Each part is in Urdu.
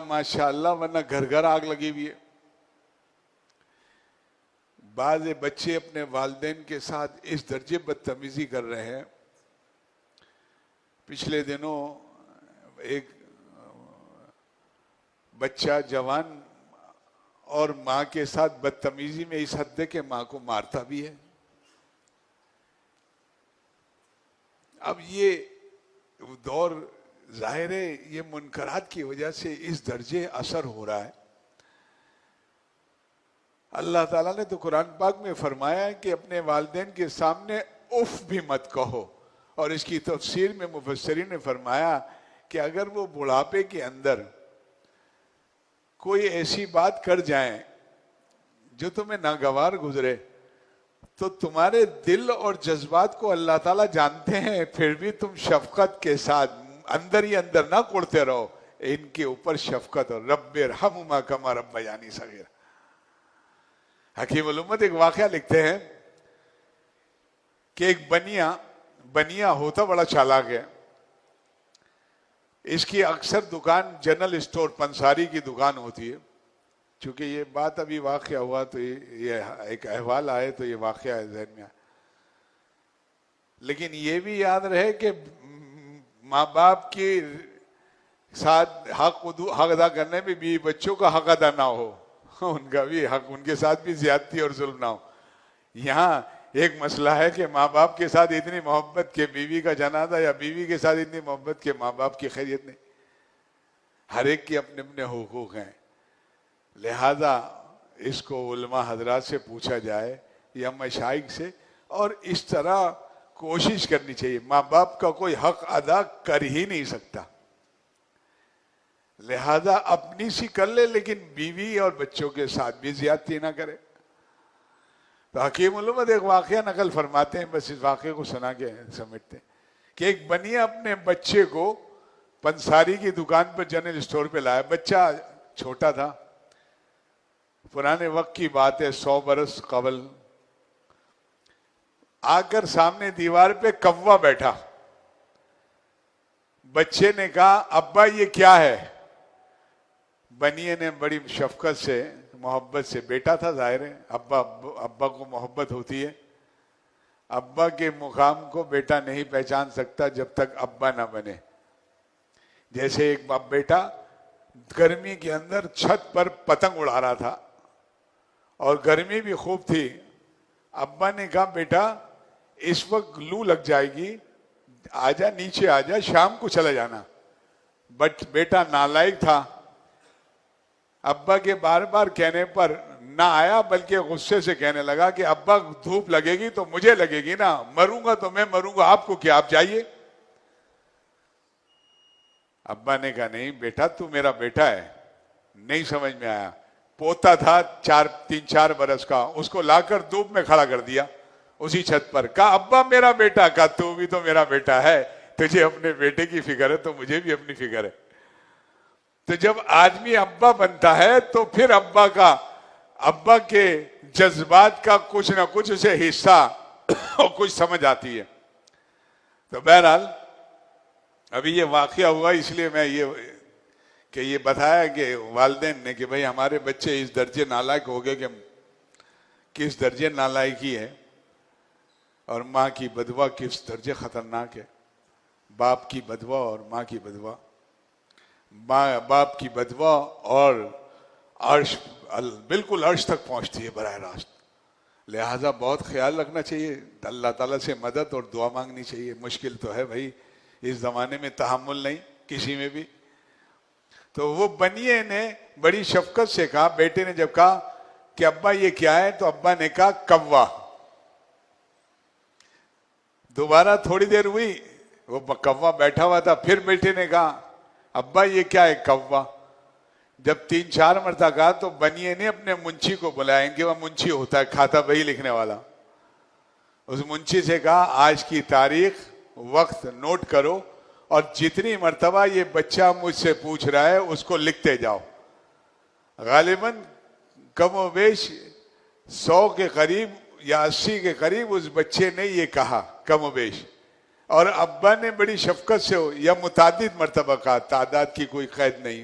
ماشاء اللہ، ورنہ گھر گھر آگ لگی ہوئی ہے. بعض بچے اپنے والدین کے ساتھ اس درجے بدتمیزی کر رہے ہیں. پچھلے دنوں ایک بچہ جوان اور ماں کے ساتھ بدتمیزی میں اس حد ہے کہ ماں کو مارتا بھی ہے. اب یہ دور ظاہر ہے یہ منکرات کی وجہ سے اس درجے اثر ہو رہا ہے. اللہ تعالیٰ نے تو قرآن پاک میں فرمایا ہے کہ اپنے والدین کے سامنے اف بھی مت کہو، اور اس کی تفسیر میں مفسرین نے فرمایا کہ اگر وہ بڑھاپے کے اندر کوئی ایسی بات کر جائیں جو تمہیں ناگوار گزرے تو تمہارے دل اور جذبات کو اللہ تعالیٰ جانتے ہیں، پھر بھی تم شفقت کے ساتھ اندر ہی اندر نہ کوڑتے رہو، ان کے اوپر شفقت اور رب ارحمہما کما ربیانی صغیرا. حکیم الامت ایک واقعہ لکھتے ہیں کہ ایک بنیا ہوتا بڑا چالاک ہے. اس کی اکثر دکان جنرل اسٹور پنساری کی دکان ہوتی ہے. چونکہ یہ بات ابھی واقعہ ہوا تو یہ ایک احوال آئے تو یہ واقعہ ہے ذہن میں. لیکن یہ بھی یاد رہے کہ ماں باپ کے ساتھ حق ادا کرنے میں بھی بچوں کا حق ادا نہ ہو، ان کا بھی حق، ان کے ساتھ بھی زیادتی اور ظلم نہ ہو. یہاں ایک مسئلہ ہے کہ ماں باپ کے ساتھ اتنی محبت کہ بیوی کا جنازہ، یا بیوی کے ساتھ اتنی محبت کہ ماں باپ کی خیریت نہیں. ہر ایک کے اپنے اپنے حقوق ہیں. لہذا اس کو علماء حضرات سے پوچھا جائے یا مشائخ سے، اور اس طرح کوشش کرنی چاہیے. ماں باپ کا کوئی حق ادا کر ہی نہیں سکتا، لہذا اپنی سی کر لے، لیکن بیوی اور بچوں کے ساتھ بھی زیادتی نہ کرے. تو حکیم الامت ایک واقعہ نقل فرماتے ہیں، بس اس واقعے کو سنا کے سمجھتے ہیں کہ ایک بنیا اپنے بچے کو پنساری کی دکان پر جنرل اسٹور پہ لایا. بچہ چھوٹا تھا، پرانے وقت کی بات ہے، 100 برس قبل. آ کر سامنے دیوار پہ کوا بیٹھا. بچے نے کہا ابا یہ کیا ہے؟ بنیے نے بڑی شفقت سے محبت سے، بیٹا تھا ظاہر ہے، ابا کو محبت ہوتی ہے. ابا کے مقام کو بیٹا نہیں پہچان سکتا جب تک ابا نہ بنے. جیسے ایک باپ بیٹا گرمی کے اندر چھت پر پتنگ اڑا رہا تھا اور گرمی بھی خوب تھی. ابا نے کہا بیٹا اس وقت لو لگ جائے گی، آجا نیچے آجا، شام کو چلا جانا. بٹ بیٹا نالائق تھا، ابا کے بار بار کہنے پر نہ آیا، بلکہ غصے سے کہنے لگا کہ ابا دھوپ لگے گی تو مجھے لگے گی نا، مروں گا تو میں مروں گا، آپ کو کیا، آپ جائیے. ابا نے کہا نہیں بیٹا تو میرا بیٹا ہے. نہیں سمجھ میں آیا. پوتا تھا 3-4 برس کا، اس کو لا کر دھوپ میں کھڑا کر دیا اسی چھت پر. کہا ابا میرا بیٹا. کہا تو بھی تو میرا بیٹا ہے، تجھے اپنے بیٹے کی فکر ہے تو مجھے بھی اپنی فکر ہے. تو جب آدمی ابا بنتا ہے تو پھر ابا کے جذبات کا کچھ نہ کچھ اسے حصہ اور کچھ سمجھ آتی ہے. تو بہرحال ابھی یہ واقعہ ہوا، اس لیے میں یہ بتایا کہ والدین نے کہ بھئی ہمارے بچے اس درجے نالائق ہو گئے کہ کس درجے نالائقی ہے، اور ماں کی بدوا کس درجے خطرناک ہے. باپ کی بدوا اور ماں کی بدوا، باپ کی بدوا اور عرش، بالکل عرش تک پہنچتی ہے براہ راست. لہذا بہت خیال رکھنا چاہیے، اللہ تعالیٰ سے مدد اور دعا مانگنی چاہیے. مشکل تو ہے بھائی، اس زمانے میں تحمل نہیں کسی میں بھی. تو وہ بنیے نے بڑی شفقت سے کہا، بیٹے نے جب کہا کہ ابا یہ کیا ہے، تو ابا نے کہا کوا. دوبارہ تھوڑی دیر ہوئی، وہ کوا بیٹھا ہوا تھا، پھر بیٹے نے کہا ابا یہ کیا ہے، کوا. جب 3-4 مرتبہ کہا تو بنیے نے اپنے منشی کو بلایا، کہ وہ منشی ہوتا ہے کھاتا بہی لکھنے والا. اس منشی سے کہا آج کی تاریخ وقت نوٹ کرو، اور جتنی مرتبہ یہ بچہ مجھ سے پوچھ رہا ہے اس کو لکھتے جاؤ. غالباً کم و بیش 100 کے قریب یا 80 کے قریب اس بچے نے یہ کہا کم و بیش. اور ابا نے بڑی شفقت سے یا متعدد مرتبہ کہا، تعداد کی کوئی قید نہیں،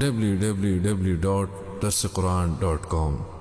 www.darsequran.com